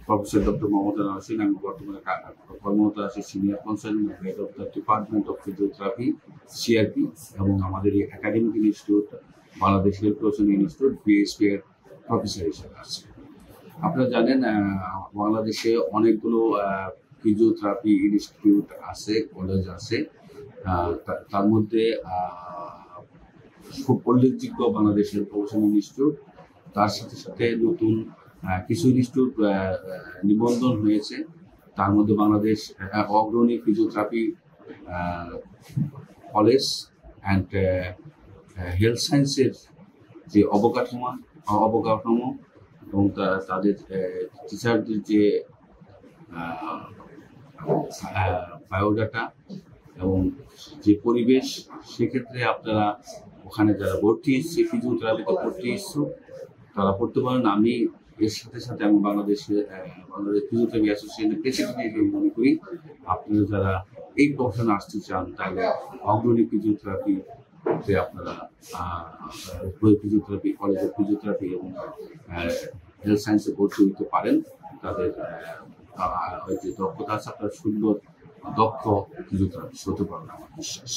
Professor doctor Mohammad Anwar Hossain. আমি বর্তমানে কর্মরত আছি senior consultant head of the department of physiotherapy CRP, এবং আমাদের এই academic institute Bangladesh health profession institute BSP এর প্রফেসর হিসেবে আছে। আপনারা জানেন বাংলাদেশে অনেকগুলো ফিজিওথেরাপি ইনস্টিটিউট আছে, কলেজ আছে। তার মধ্যে খুব উল্লেখযোগ্য বাংলাদেশ হেলথ প্রফেশন ইনস্টিটিউট। তার সাথে সাথে নতুন কিছু ইনস্টিটিউট নিবন্ধন হয়েছে। তার মধ্যে বাংলাদেশ অগ্রণী ফিজিওথেরাপি কলেজ অ্যান্ড হেলথ সায়েন্সের যে অবকাঠামো এবং তাদের টিচারদের যে বায়োডাটা এবং যে পরিবেশ, সেক্ষেত্রে আপনারা ওখানে যারা ভর্তি এসছে ফিজিওথেরাপিতে ভর্তি ইচ্ছুক তারা পড়তে পারেন। আমি এর সাথে সাথে আমি বাংলাদেশ ফিজিওথেরাপি অ্যাসোসিয়েশনের প্রেসিডেন্ট হিসেবে মনে করি আপনারা যারা এই প্রফেশনে আসতে চান তাহলে অগ্রণী ফিজিওথেরাপিতে আপনারা ফিজিওথেরাপি কলেজের ফিজিওথেরাপি এবং হেলথ সায়েন্সে ভর্তি হতে পারেন। তাদের যে দক্ষতা আছে আপনার সুন্দর দক্ষ ফিজিওথেরাপিস্ট হতে পারেন আমার বিশ্বাস।